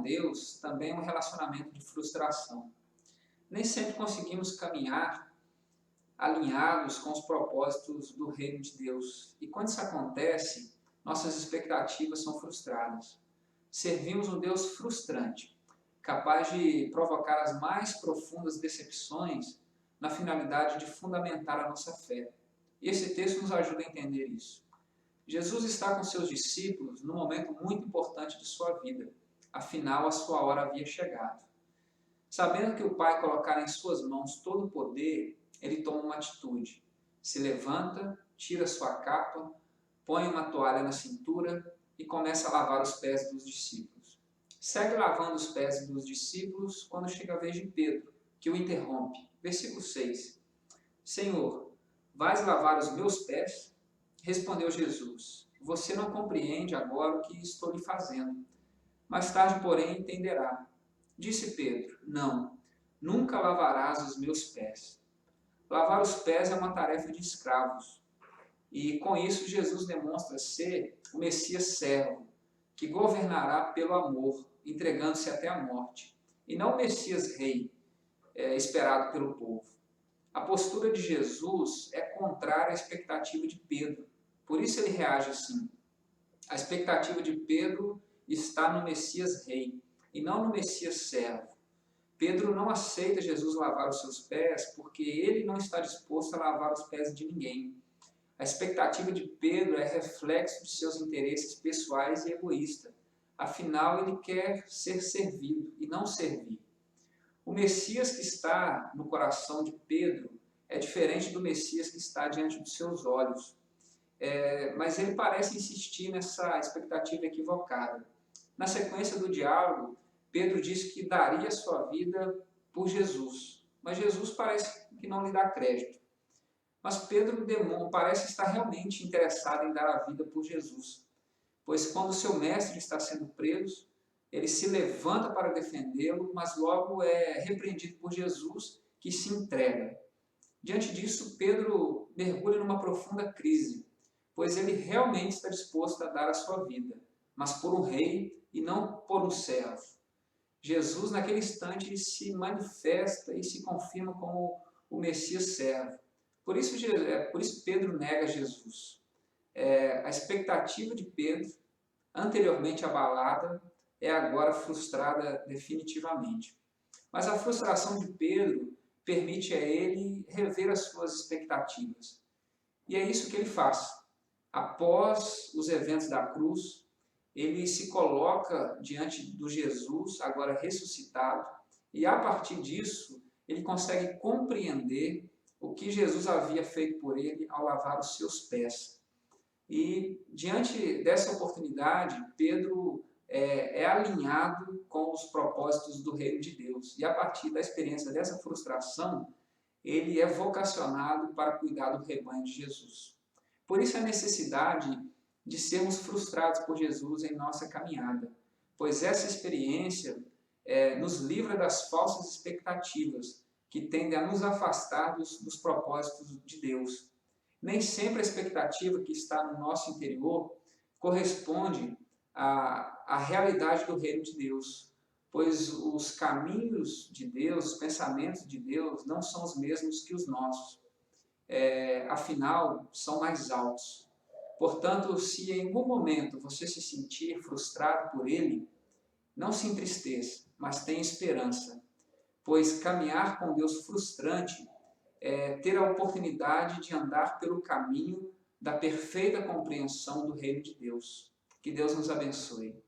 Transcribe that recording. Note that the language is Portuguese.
Deus também é um relacionamento de frustração. Nem sempre conseguimos caminhar alinhados com os propósitos do reino de Deus. E quando isso acontece, nossas expectativas são frustradas. Servimos um Deus frustrante, capaz de provocar as mais profundas decepções na finalidade de fundamentar a nossa fé. E esse texto nos ajuda a entender isso. Jesus está com seus discípulos num momento muito importante de sua vida. Afinal, a sua hora havia chegado. Sabendo que o Pai colocara em suas mãos todo o poder, ele toma uma atitude. Se levanta, tira sua capa, põe uma toalha na cintura e começa a lavar os pés dos discípulos. Segue lavando os pés dos discípulos quando chega a vez de Pedro, que o interrompe. Versículo 6. Senhor, vais lavar os meus pés? Respondeu Jesus, você não compreende agora o que estou lhe fazendo. Mais tarde, porém, entenderá. Disse Pedro, não, nunca lavarás os meus pés. Lavar os pés é uma tarefa de escravos. E com isso Jesus demonstra ser o Messias servo, que governará pelo amor, entregando-se até a morte. E não o Messias rei, esperado pelo povo. A postura de Jesus é contrária à expectativa de Pedro. Por isso ele reage assim. A expectativa de Pedro está no Messias rei e não no Messias servo. Pedro não aceita Jesus lavar os seus pés porque ele não está disposto a lavar os pés de ninguém. A expectativa de Pedro é reflexo de seus interesses pessoais e egoístas. Afinal, ele quer ser servido e não servir. O Messias que está no coração de Pedro é diferente do Messias que está diante dos seus olhos. Mas ele parece insistir nessa expectativa equivocada. Na sequência do diálogo, Pedro diz que daria sua vida por Jesus, mas Jesus parece que não lhe dá crédito. Mas Pedro parece estar realmente interessado em dar a vida por Jesus, pois quando seu mestre está sendo preso, ele se levanta para defendê-lo, mas logo é repreendido por Jesus, que se entrega. Diante disso, Pedro mergulha numa profunda crise, pois ele realmente está disposto a dar a sua vida, mas por um rei e não por um servo. Jesus, naquele instante, se manifesta e se confirma como o Messias servo. Por isso Pedro nega Jesus. A expectativa de Pedro, anteriormente abalada, é agora frustrada definitivamente. Mas a frustração de Pedro permite a ele rever as suas expectativas. E é isso que ele faz. Após os eventos da cruz, ele se coloca diante do Jesus, agora ressuscitado, e a partir disso, ele consegue compreender o que Jesus havia feito por ele ao lavar os seus pés. E diante dessa oportunidade, Pedro é alinhado com os propósitos do reino de Deus. E a partir da experiência dessa frustração, ele é vocacionado para cuidar do rebanho de Jesus. Por isso a necessidade de sermos frustrados por Jesus em nossa caminhada, pois essa experiência nos livra das falsas expectativas que tendem a nos afastar dos propósitos de Deus. Nem sempre a expectativa que está no nosso interior corresponde à realidade do reino de Deus, pois os caminhos de Deus, os pensamentos de Deus não são os mesmos que os nossos. Afinal, são mais altos. Portanto, se em algum momento você se sentir frustrado por ele, não se entristeça, mas tenha esperança, pois caminhar com Deus frustrante é ter a oportunidade de andar pelo caminho da perfeita compreensão do reino de Deus. Que Deus nos abençoe.